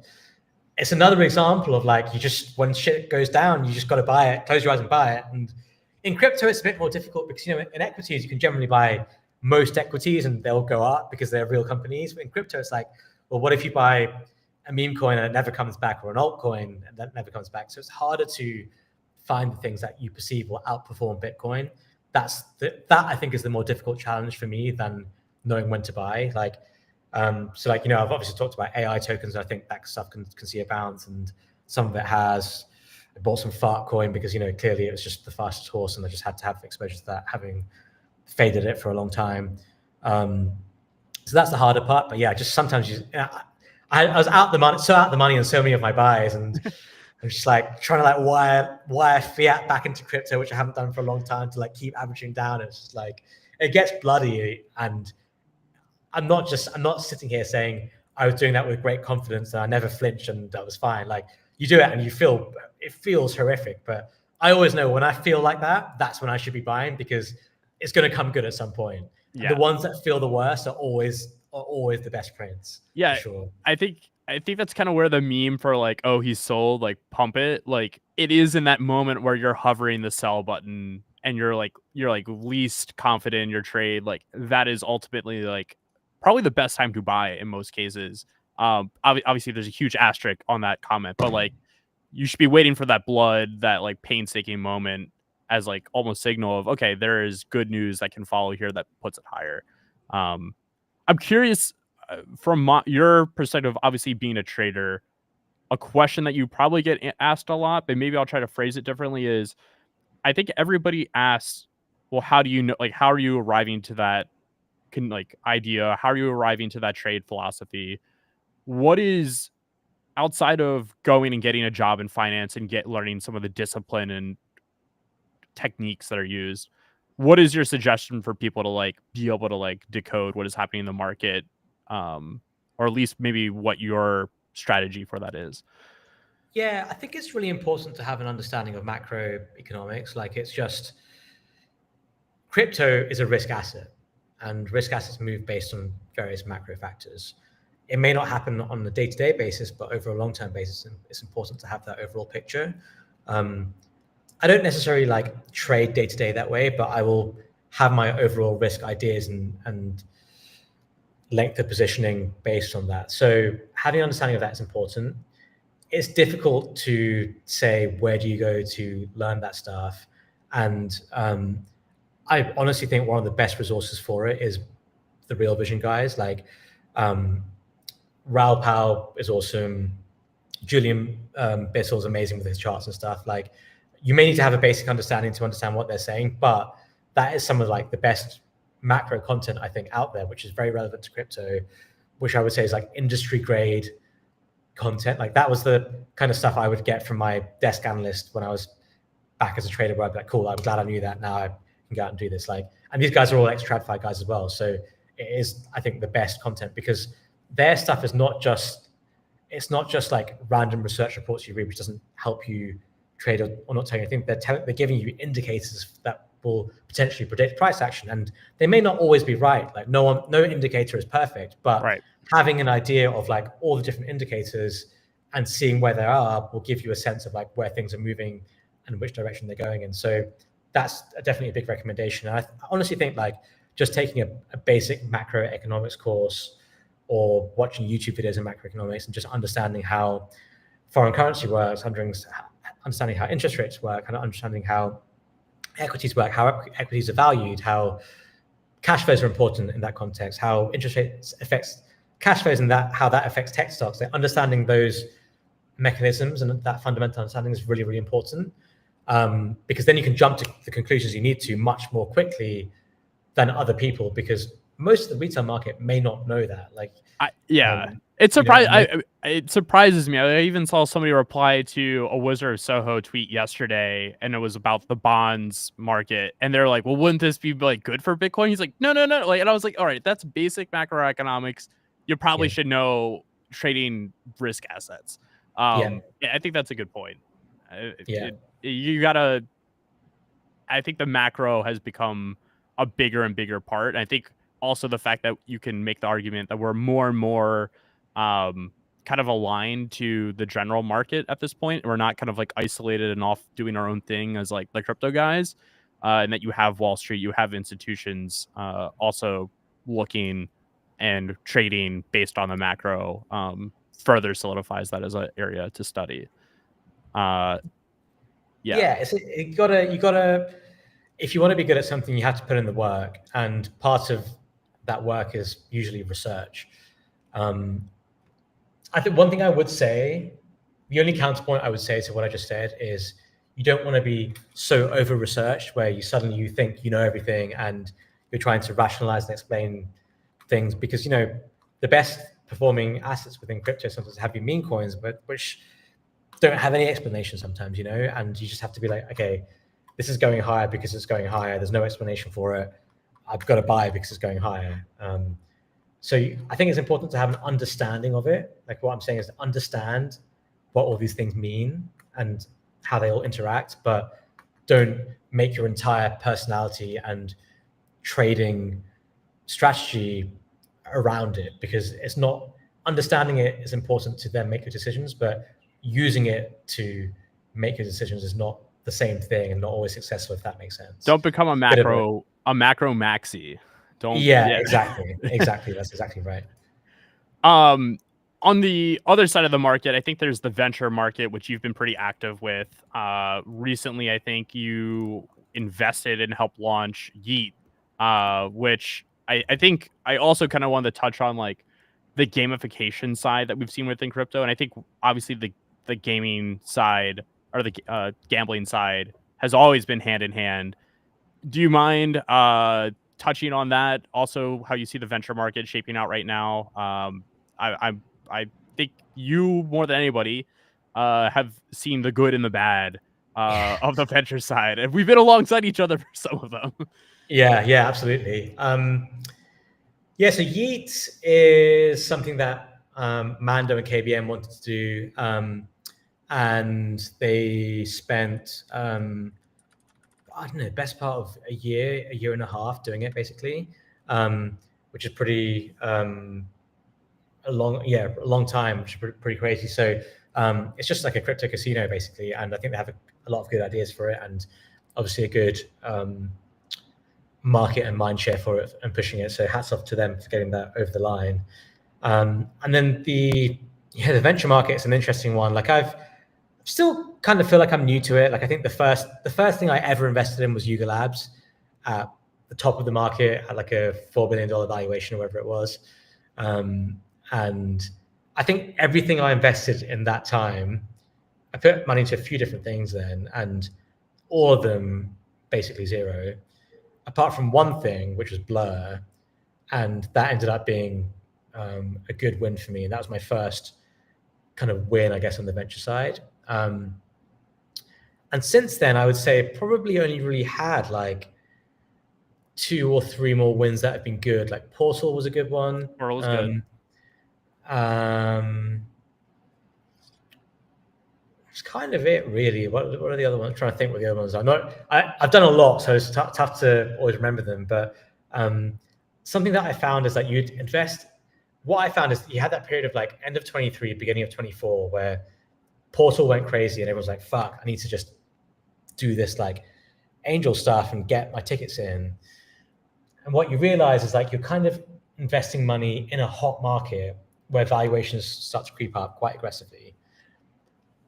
Speaker 2: it's another example of like, when shit goes down, you just got to buy it, close your eyes and buy it. And in crypto, it's a bit more difficult because, in equities, you can generally buy most equities and they'll go up because they're real companies. But in crypto, it's like, well, what if you buy a meme coin and it never comes back, or an altcoin and that never comes back? So it's harder to find the things that you perceive will outperform Bitcoin. That I think is the more difficult challenge for me than knowing when to buy. I've obviously talked about AI tokens. I think that stuff can see a bounce, and some of it has. I bought some fart coin because clearly it was just the fastest horse, and I just had to have exposure to that, having faded it for a long time. So that's the harder part. But yeah, just sometimes I was out the money on so many of my buys, and I'm just like trying to wire fiat back into crypto, which I haven't done for a long time, to keep averaging down. It's just like it gets bloody, and I'm not sitting here saying I was doing that with great confidence and I never flinched and that was fine. Like you do it and it feels horrific, but I always know when I feel like that, that's when I should be buying because it's going to come good at some point. Yeah. The ones that feel the worst are always the best prints.
Speaker 1: Yeah,
Speaker 2: for sure.
Speaker 1: I think that's kind of where the meme for oh, he's sold, pump it, it is in that moment where you're hovering the sell button and you're least confident in your trade. That is ultimately probably the best time to buy in most cases. Obviously there's a huge asterisk on that comment, but you should be waiting for that blood, that painstaking moment as almost signal of, okay, there is good news that can follow here that puts it higher. I'm curious from your perspective, obviously being a trader, a question that you probably get asked a lot, but maybe I'll try to phrase it differently, is I think everybody asks, well, how do you know, like, how are you arriving to that idea? How are you arriving to that trade philosophy? What is, outside of going and getting a job in finance and learning some of the discipline and techniques that are used, what is your suggestion for people to like be able to like decode what is happening in the market, or at least maybe what your strategy for that is?
Speaker 2: Yeah, I think it's really important to have an understanding of macroeconomics. Like, it's just, crypto is a risk asset, and risk assets move based on various macro factors. It may not happen on a day-to-day basis, but over a long-term basis, it's important to have that overall picture. I don't necessarily like trade day-to-day that way, but I will have my overall risk ideas and length of positioning based on that. So having an understanding of that is important. It's difficult to say, where do you go to learn that stuff? And I honestly think one of the best resources for it is the Real Vision guys. Like, Raoul Pal is awesome. Julian Bissell is amazing with his charts and stuff. Like, you may need to have a basic understanding to understand what they're saying, but that is some of like the best macro content I think out there, which is very relevant to crypto, which I would say is like industry grade content. Like, that was the kind of stuff I would get from my desk analyst when I was back as a trader, where I'd be like, cool, I'm glad I knew that. Now I can go out and do this. Like, and these guys are all ex-TradFi guys as well. So it is, I think, the best content, because their stuff is not just, it's not just like random research reports you read, which doesn't help you trade or not telling you anything. They're giving you indicators that will potentially predict price action, and they may not always be right. Like, no indicator is perfect, but
Speaker 1: Right.
Speaker 2: having an idea of like all the different indicators and seeing where they are will give you a sense of like where things are moving and which direction they're going in. So that's definitely a big recommendation. And I honestly think like just taking a basic macroeconomics course or watching YouTube videos in macroeconomics and just understanding how foreign currency works, understanding how interest rates work, and understanding how equities work, how equities are valued, how cash flows are important in that context, how interest rates affects cash flows, and how that affects tech stocks. Like, understanding those mechanisms and that fundamental understanding is really, really important, because then you can jump to the conclusions you need to much more quickly than other people, because most of the retail market may not know that. Like,
Speaker 1: it surprises me. I even saw somebody reply to a Wizard of Soho tweet yesterday, and it was about the bonds market, and they're like, well, wouldn't this be like good for Bitcoin? He's like, no. Like, and I was like, all right, that's basic macroeconomics. You probably should know trading risk assets. I think that's a good point. You gotta, I think the macro has become a bigger and bigger part. And I think also the fact that you can make the argument that we're more and more kind of aligned to the general market at this point. We're not kind of like isolated and off doing our own thing as like the crypto guys, and that you have Wall Street, you have institutions also looking and trading based on the macro, further solidifies that as an area to study. You
Speaker 2: gotta, if you want to be good at something, you have to put in the work, and part of that work is usually research. I think one thing I would say, the only counterpoint I would say to what I just said is, you don't want to be so over-researched where you suddenly think you know everything and you're trying to rationalize and explain things, because, you know, the best performing assets within crypto sometimes have your meme coins, but which don't have any explanation sometimes, you know, and you just have to be like, okay, this is going higher because it's going higher. There's no explanation for it. I've got to buy because it's going higher. So I think it's important to have an understanding of it. Like, what I'm saying is to understand what all these things mean and how they all interact, but don't make your entire personality and trading strategy around it, because it's not, understanding it is important to then make your decisions, but using it to make your decisions is not the same thing and not always successful, if that makes sense.
Speaker 1: Don't become a macro maxi.
Speaker 2: Exactly. That's exactly right.
Speaker 1: On the other side of the market, I think there's the venture market, which you've been pretty active with. Recently, I think you invested and helped launch Yeet, which I think I also kind of wanted to touch on, like, the gamification side that we've seen within crypto. And I think obviously the gaming side or the gambling side has always been hand in hand. Do you mind touching on that? Also, how you see the venture market shaping out right now? I think you more than anybody have seen the good and the bad of the venture side, and we've been alongside each other for some of them.
Speaker 2: Yeah, absolutely. Yeah, so Yeet is something that Mando and KBM wanted to do, and they spent I don't know, best part of a year and a half doing it, basically, which is pretty a long time, which is pretty crazy. So it's just like a crypto casino, basically, and I think they have a lot of good ideas for it, and obviously a good market and mind share for it and pushing it. So hats off to them for getting that over the line. And then the venture market is an interesting one. Like I've still kind of feel like I'm new to it. Like I think the first thing I ever invested in was Yuga Labs at the top of the market at like a $4 billion valuation or whatever it was. And I think everything I invested in that time, I put money into a few different things then, and all of them basically zero, apart from one thing, which was Blur. And that ended up being a good win for me. And that was my first kind of win, I guess, on the venture side. And since then, I would say probably only really had like 2 or 3 more wins that have been good. Like Portal was a good one.
Speaker 1: Portal was good.
Speaker 2: It's kind of it, really. What are the other ones? I'm trying to think what the other ones are. I've done a lot, so it's tough to always remember them. But something that I found is that you'd invest. What I found is you had that period of like end of 23, beginning of 24, where Portal went crazy and everyone's like, fuck, I need to just do this like angel stuff and get my tickets in. And what you realize is like you're kind of investing money in a hot market where valuations start to creep up quite aggressively.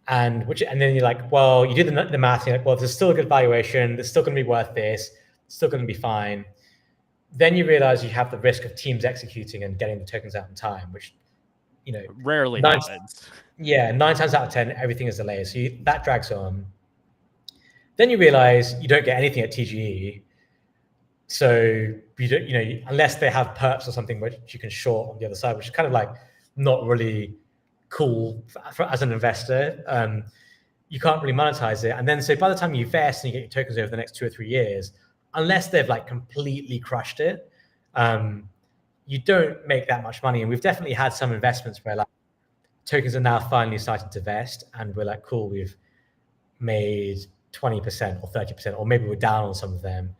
Speaker 2: And then you're like, well, you do the math, and you're like, well, there's still a good valuation, there's still going to be worth this, it's still going to be fine. Then you realize you have the risk of teams executing and getting the tokens out in time, which,
Speaker 1: rarely happens.
Speaker 2: Yeah, 9 times out of 10, everything is delayed. So that drags on. Then you realize you don't get anything at TGE. So you don't, unless they have perps or something which you can short on the other side, which is kind of like not really cool as an investor. You can't really monetize it. And then so by the time you invest and you get your tokens over the next 2 or 3 years, unless they've like completely crushed it, you don't make that much money. And we've definitely had some investments where like tokens are now finally starting to vest, and we're like, cool, we've made 20% or 30%, or maybe we're down on some of them,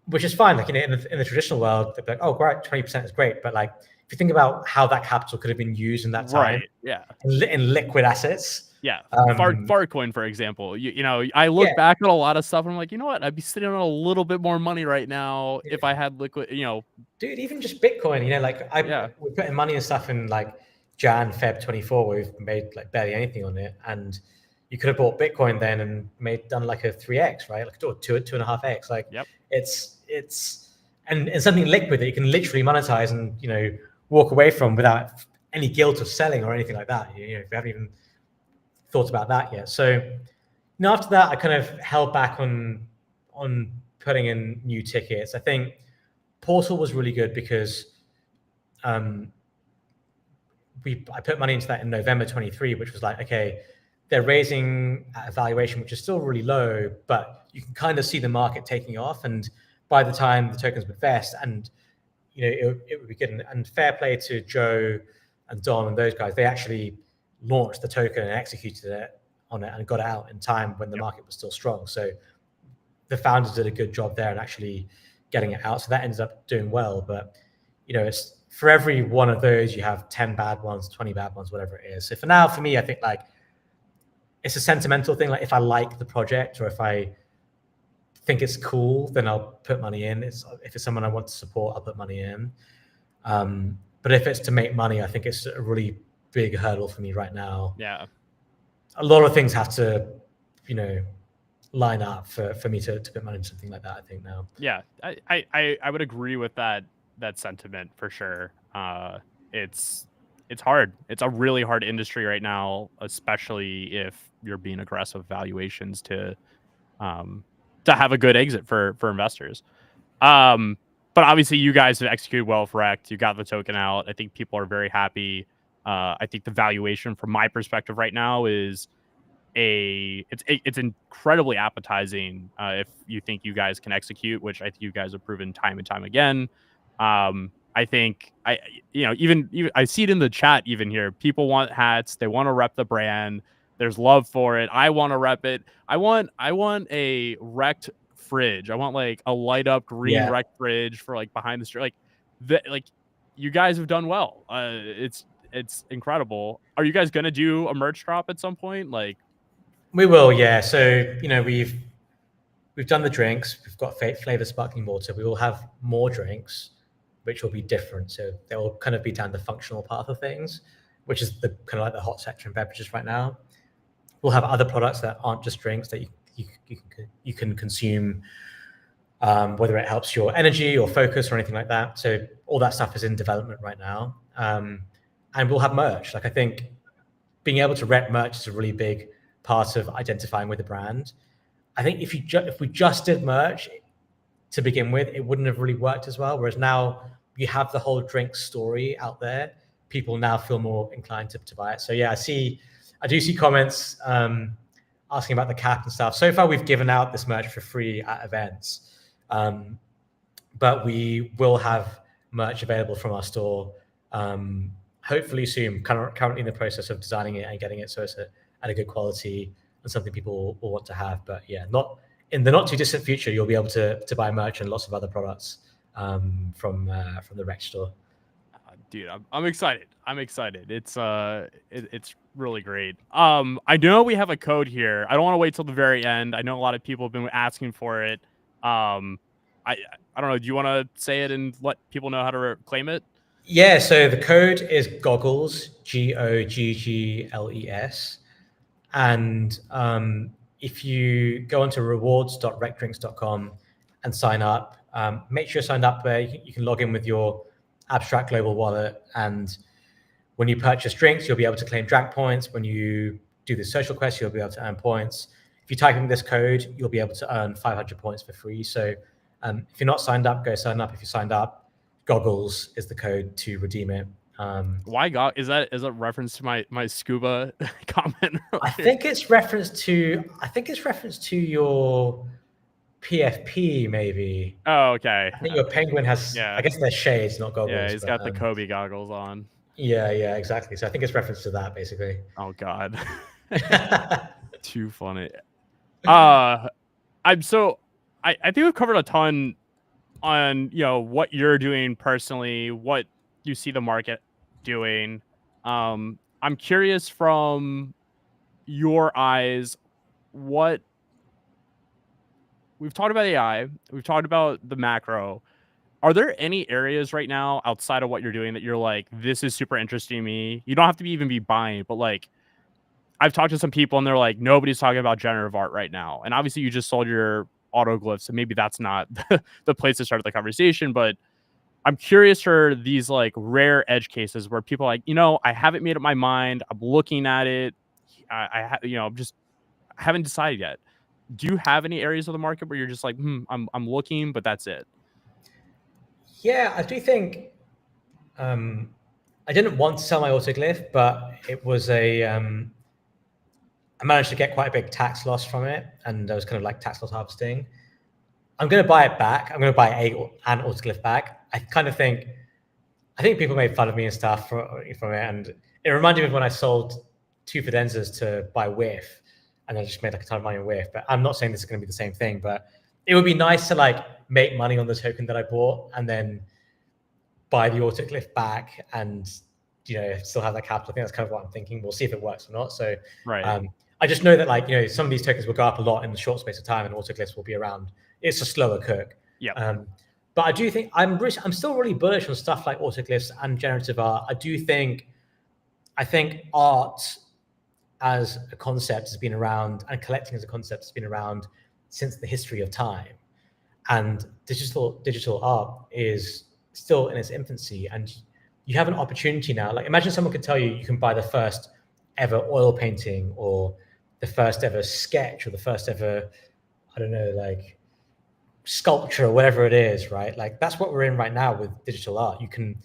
Speaker 2: which is fine. Like in the traditional world, they'd be like, oh, great, 20% is great. But like, if you think about how that capital could have been used in that time,
Speaker 1: right? Yeah,
Speaker 2: in liquid assets.
Speaker 1: Yeah, Farcoin, for example. I look back at a lot of stuff and I'm like, you know what? I'd be sitting on a little bit more money right now if I had liquid.
Speaker 2: Dude, even just Bitcoin. We're putting money and stuff in like Jan, Feb 24, where we've made like barely anything on it, and you could have bought Bitcoin then and done like a 3x, right? Like 2.5x. Like it's and something liquid that you can literally monetize and walk away from without any guilt of selling or anything like that. If you haven't even thought about that yet. So after that, I kind of held back on putting in new tickets. I think Portal was really good because I put money into that in November 23, which was like, okay, they're raising at a valuation which is still really low, but you can kind of see the market taking off. And by the time the tokens would vest, and it would be good. And fair play to Joe and Don and those guys, they actually launched the token and executed it on it and got it out in time when the market was still strong. So the founders did a good job there and actually getting it out. So that ended up doing well. But it's for every one of those, you have 10 bad ones, 20 bad ones, whatever it is. So for now, for me, I think like it's a sentimental thing. Like if I like the project or if I think it's cool, then I'll put money in. If it's someone I want to support, I'll put money in. But if it's to make money, I think it's a really big hurdle for me right now.
Speaker 1: Yeah.
Speaker 2: A lot of things have to, line up for me to put money into something like that, I think now.
Speaker 1: Yeah. I would agree with that sentiment for sure. it's hard. It's a really hard industry right now, especially if you're being aggressive valuations to have a good exit for investors. But obviously you guys have executed well with Rekt. You got the token out. I think people are very happy. I think the valuation from my perspective right now is it's incredibly appetizing if you think you guys can execute, which I think you guys have proven time and time again. I think even I see it in the chat even here. People want hats. They want to rep the brand. There's love for it. I want to rep it. I want a Rekt fridge. I want like a light up green Rekt fridge for like behind the street. Like you guys have done well. It's incredible. Are you guys gonna do a merch drop at some point? Like
Speaker 2: we will, yeah. So we've done the drinks. We've got flavor sparkling water. We will have more drinks, which will be different. So they will kind of be down the functional path of things, which is the kind of like the hot section of beverages right now. We'll have other products that aren't just drinks that you can consume, whether it helps your energy or focus or anything like that. So all that stuff is in development right now. And we'll have merch. Like I think being able to rep merch is a really big part of identifying with the brand. I think if we just did merch to begin with, it wouldn't have really worked as well. Whereas now you have the whole drink story out there, people now feel more inclined to buy it. So yeah, I do see comments asking about the cap and stuff. So far, we've given out this merch for free at events, but we will have merch available from our store hopefully soon. Currently in the process of designing it and getting it so it's at a good quality and something people will want to have. But yeah, not in the not too distant future, you'll be able to buy merch and lots of other products from the Rekt store.
Speaker 1: Dude, I'm excited. I'm excited. It's really great. I know we have a code here. I don't want to wait till the very end. I know a lot of people have been asking for it. I don't know. Do you want to say it and let people know how to claim it?
Speaker 2: Yeah. So the code is Goggles, GOGGLES, and if you go onto rewards.rektdrinks.com and sign up, make sure you're signed up there. You can log in with your Abstract Global Wallet, and when you purchase drinks, you'll be able to claim drink points. When you do the social quest, you'll be able to earn points. If you type in this code, you'll be able to earn 500 points for free. So if you're not signed up, go sign up. If you're signed up, Goggles is the code to redeem it.
Speaker 1: Why is that a reference to my scuba comment?
Speaker 2: I think it's reference to your PFP, maybe.
Speaker 1: Oh, okay.
Speaker 2: I think your penguin has. Yeah. I guess they're shades, not goggles.
Speaker 1: Yeah, he's got the Kobe goggles on.
Speaker 2: Yeah, exactly. So I think it's reference to that, basically.
Speaker 1: Oh God, too funny. I think we've covered a ton on what you're doing personally, what you see the market doing. I'm curious from your eyes, what we've talked about AI, we've talked about the macro. Are there any areas right now outside of what you're doing that you're like, this is super interesting to me? You don't have to even be buying, but like I've talked to some people and they're like, nobody's talking about generative art right now. And obviously you just sold your autoglyphs, so maybe that's not the place to start the conversation. But I'm curious for these like rare edge cases where people are like, I haven't made up my mind. I'm looking at it. I haven't decided yet. Do you have any areas of the market where you're just like, I'm looking, but that's it?
Speaker 2: Yeah, I do think I didn't want to sell my autoglyph, but it was I managed to get quite a big tax loss from it, and I was kind of like tax loss harvesting. I'm going to buy it back. I'm going to buy an autoglyph back. I think people made fun of me and stuff from it, and it reminded me of when I sold 2 Fidenzas to buy Whiff, and I just made like a ton of money on Whiff. But I'm not saying this is going to be the same thing, but it would be nice to like make money on the token that I bought and then buy the autoglyph back and still have that capital. I think that's kind of what I'm thinking. We'll see if it works or not. So
Speaker 1: right.
Speaker 2: I just know that like some of these tokens will go up a lot in the short space of time, and autoglyphs will be around. It's a slower cook.
Speaker 1: Yeah.
Speaker 2: But I do think I'm still really bullish on stuff like autoglyphs and generative art. I think art as a concept has been around, and collecting as a concept has been around since the history of time. And digital art is still in its infancy, and you have an opportunity now. Like imagine someone could tell you you can buy the first ever oil painting or the first ever sketch or the first ever, I don't know, like sculpture or whatever it is, right? Like that's what we're in right now with digital art. You can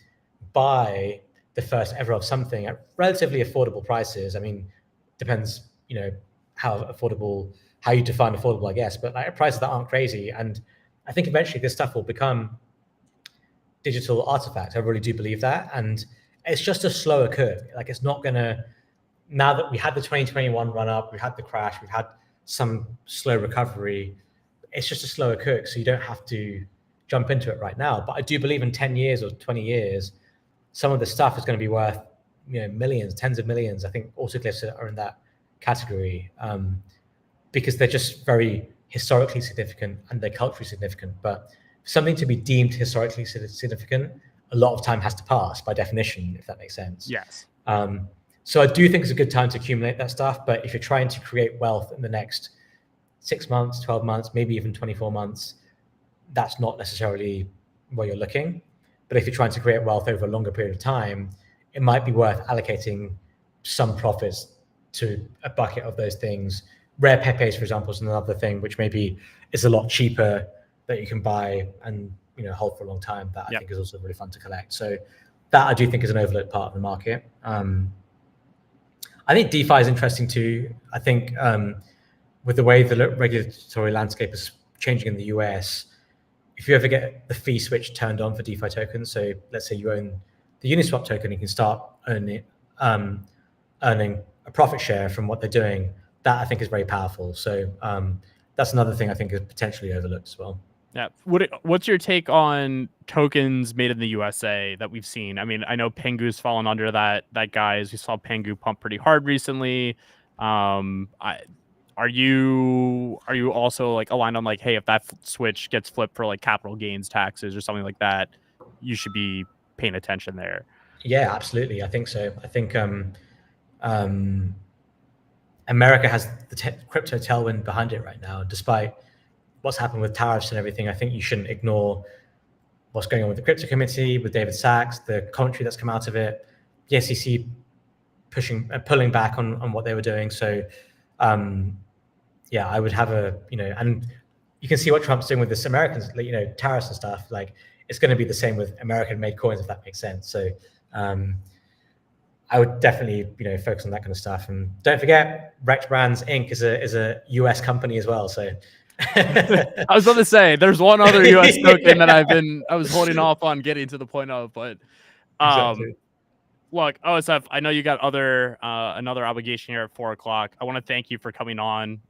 Speaker 2: buy the first ever of something at relatively affordable prices. I mean, depends, how affordable, how you define affordable, I guess, but like at prices that aren't crazy. And I think eventually this stuff will become digital artifacts. I really do believe that. And it's just a slower curve. Like it's not gonna, now that we had the 2021 run up, we had the crash, we've had some slow recovery, it's just a slower curve. So you don't have to jump into it right now. But I do believe in 10 years or 20 years, some of the stuff is going to be worth, millions, tens of millions. I think autoglyphs are in that category because they're just very historically significant and they're culturally significant. But something to be deemed historically significant, a lot of time has to pass by definition, if that makes sense.
Speaker 1: Yes.
Speaker 2: So I do think it's a good time to accumulate that stuff. But if you're trying to create wealth in the next 6 months, 12 months, maybe even 24 months, that's not necessarily where you're looking. But if you're trying to create wealth over a longer period of time, it might be worth allocating some profits to a bucket of those things. Rare Pepes, for example, is another thing, which maybe is a lot cheaper that you can buy and hold for a long time. That I think is also really fun to collect. So that I do think is an overlooked part of the market. I think DeFi is interesting too. I think with the way the regulatory landscape is changing in the US, if you ever get the fee switch turned on for DeFi tokens, so let's say you own the Uniswap token, you can start earning a profit share from what they're doing. That I think is very powerful. So that's another thing I think is potentially overlooked as well.
Speaker 1: Yeah. What's your take on tokens made in the USA that we've seen? I mean, I know Pengu's fallen under that guise. We saw Pengu pump pretty hard recently. Are you also like aligned on like, hey, if that switch gets flipped for like capital gains taxes or something like that, you should be paying attention there?
Speaker 2: Yeah, absolutely. I think so. I think America has the crypto tailwind behind it right now, despite what's happened with tariffs and everything. I think you shouldn't ignore what's going on with the crypto committee, with David Sachs, the commentary that's come out of it, the SEC pulling back on what they were doing. So, yeah, I would have and you can see what Trump's doing with this Americans, tariffs and stuff. Like it's going to be the same with American-made coins, if that makes sense. So, I would definitely, focus on that kind of stuff. And don't forget, Rekt Brands Inc. is a US company as well. So.
Speaker 1: I was about to say there's one other US token that I was holding off on getting to the point of, but
Speaker 2: Exactly.
Speaker 1: Look, OSF, I know you got another obligation here at 4:00. I want to thank you for coming on.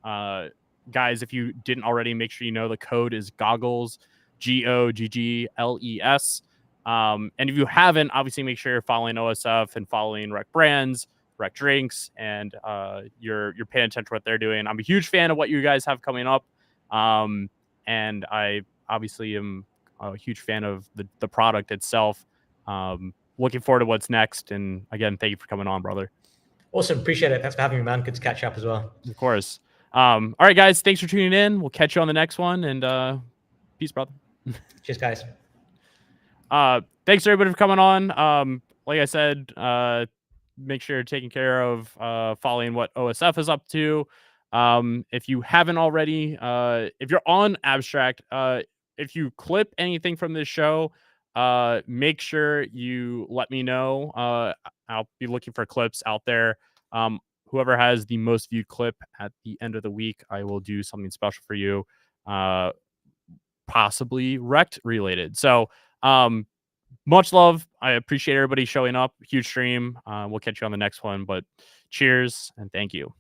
Speaker 1: Guys, if you didn't already, make sure you know the code is Goggles, GOGGLES. And if you haven't, obviously make sure you're following OSF and following Rekt Brands, Rekt Drinks, and you're paying attention to what they're doing. I'm a huge fan of what you guys have coming up. And I obviously am a huge fan of the product itself. Looking forward to what's next. And again, thank you for coming on, brother.
Speaker 2: Awesome. Appreciate it. Thanks for having me, man. Good to catch up as well.
Speaker 1: Of course. All right, guys. Thanks for tuning in. We'll catch you on the next one. And peace, brother.
Speaker 2: Cheers, guys.
Speaker 1: Thanks everybody for coming on. Like I said, make sure you're taking care of following what OSF is up to. If you haven't already, if you're on Abstract, if you clip anything from this show, make sure you let me know. I'll be looking for clips out there. Whoever has the most viewed clip at the end of the week, I will do something special for you, possibly Rekt related. So much love. I appreciate everybody showing up. Huge stream. We'll catch you on the next one, but cheers and thank you.